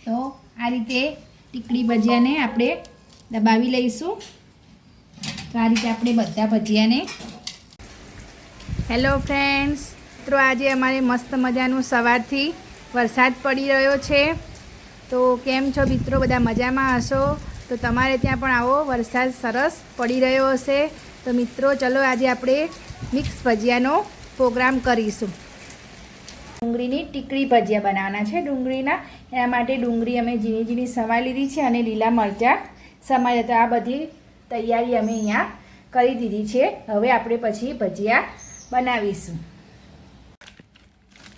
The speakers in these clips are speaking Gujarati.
તો આ રીતે ટીકડી ભજીયાને આપણે દબાવી લઈશું। તો આ રીતે આપણે બધા ભજીયાને હેલો ફ્રેન્ડ્સ, મિત્રો આજે અમારે મસ્ત મજાનું સવારથી વરસાદ પડી રહ્યો છે। તો કેમ છો મિત્રો, બધા મજામાં હશો? તો તમારે ત્યાં પણ આવો વરસાદ સરસ પડી રહ્યો હશે। તો મિત્રો ચલો આજે આપણે મિક્સ ભજીયાનો પ્રોગ્રામ કરીશું। ડુંગળીની ટીકડી ભજીયા બનાવવાના છે। ડુંગળીના એના માટે ડુંગળી અમે ઝીણી ઝીણી સમારી લીધી છે અને લીલા મરચાં સમારી તો આ બધી તૈયારી અમે અહીંયા કરી દીધી છે। હવે આપણે પછી ભજીયા બનાવીશું।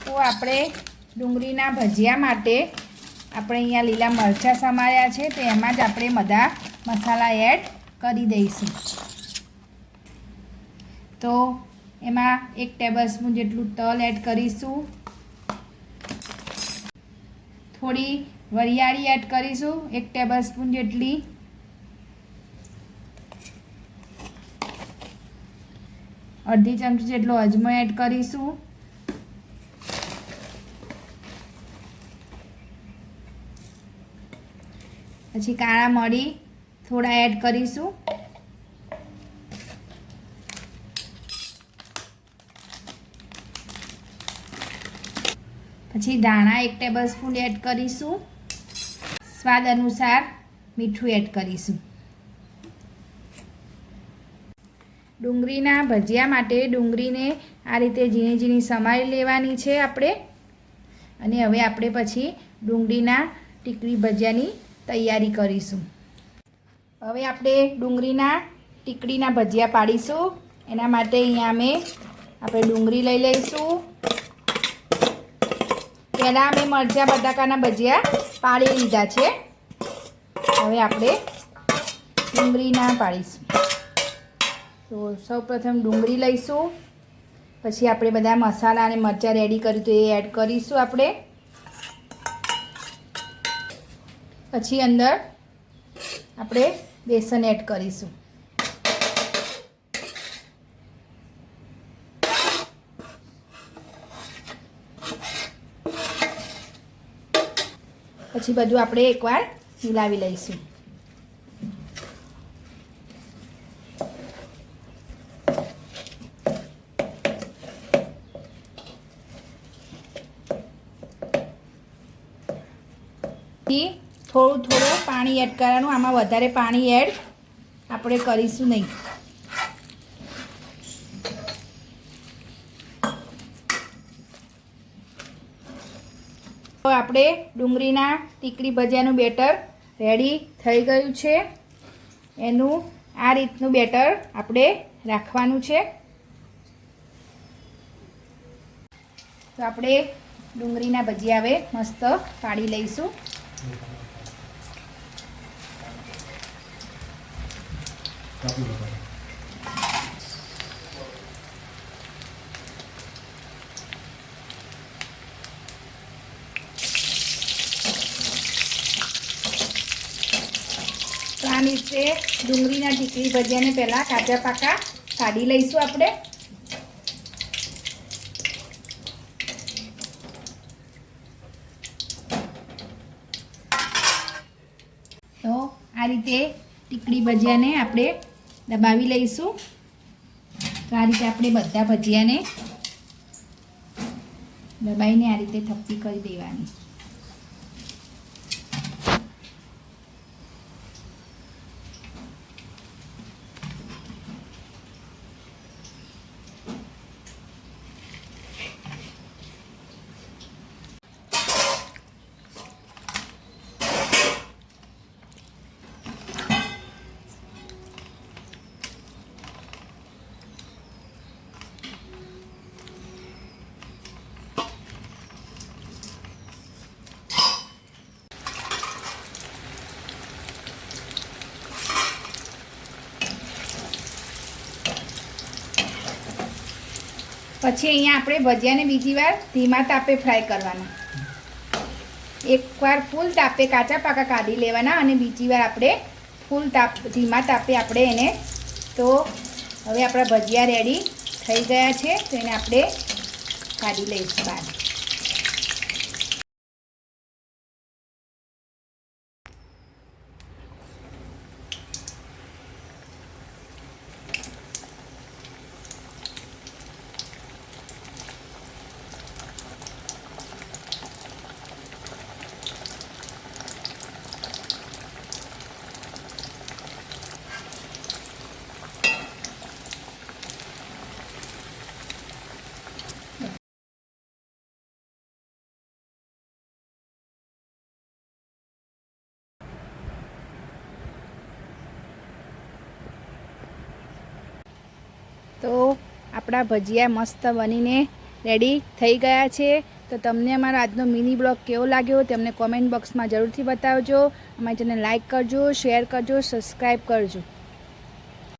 તો આપણે ડુંગળીના ભજીયા માટે આપણે અહીંયા લીલા મરચાં સમાર્યા છે, તો એમાં જ આપણે બધા મસાલા એડ કરી દઈશું। તો એમાં 1 ટેબલસ્પૂન જેટલું તલ એડ કરીશું, થોડી વરિયાળી એડ કરીશું 1 ટેબલસ્પૂન જેટલી, અડધી ચમચી જેટલો અજમો એડ કરીશું, પછી કાળા મરી થોડા એડ કરીશું, પછી ધાણા 1 ટેબલસ્પૂન એડ કરીશું, સ્વાદ અનુસાર મીઠું એડ કરીશું। ડુંગળીના ભજીયા માટે ડુંગળીને આ રીતે ઝીણી ઝીણી સમારી લેવાની છે આપણે। અને હવે આપણે પછી ડુંગળીના ટીકડી ભજીયાની તૈયારી કરીશું। હવે આપણે ડુંગળીના ટીકડીના ભજીયા પાડીશું। એના માટે અહીંયા આપણે ડુંગળી લઈ લઈશું। પહેલાં અમે મરચાં બટાકાના ભજીયા પાડી લીધા છે, હવે આપણે ડુંગળીના પાડીશું। તો સૌપ્રથમ ડુંગળી લઈશું, પછી આપણે બધા મસાલા અને મરચાં રેડી કર્યું તો એ એડ કરીશું આપણે। પછી અંદર આપણે બેસન એડ કરીશું, પછી બધું આપણે એકવાર મિલાવી લઈશું। થોડું પાણી એડ કરવાનું, આમાં વધારે પાણી એડ આપણે કરીશું નહીં। તો આપણે ડુંગળીના ટીકડી ભજીયાનું બેટર રેડી થઈ ગયું છે। એનું આ રીતનું બેટર આપણે રાખવાનું છે। તો આપણે ડુંગળીના ભજીયા હવે મસ્ત પાડી લઈશું। તો આ રીતે ડુંગળીના ટીકડી ભજીયાને પહેલાં કાચા પાકા કાઢી લઈશું આપણે। તો આ રીતે ટીકડી ભજીયાને આપણે દબાવી લઈશું। તો આ રીતે આપણે બધા ભજીયાને દબાઈને આ રીતે થપ્પી કરી દેવાની। પછી અહીંયા આપણે ભજીયાને બીજી વાર ધીમા તાપે ફ્રાય કરવાના। એકવાર ફૂલ તાપે કાચા પાકા કાઢી લેવાના અને બીજી વાર આપણે ફૂલ ધીમા તાપે આપણે એને, તો હવે આપણા ભજીયા રેડી થઈ ગયા છે, તો એને આપણે કાઢી લઈશું બહાર। તો આપણા ભજીયા મસ્ત બનીને રેડી થઈ ગયા છે. તો તમને અમારો આજનો મિની બ્લોગ કેવો લાગ્યો તમને કોમેન્ટ બોક્સમાં જરૂરથી બતાવજો. અમારી ચેનલ લાઈક કરજો, શેર કરજો, સબસ્ક્રાઈબ કરજો.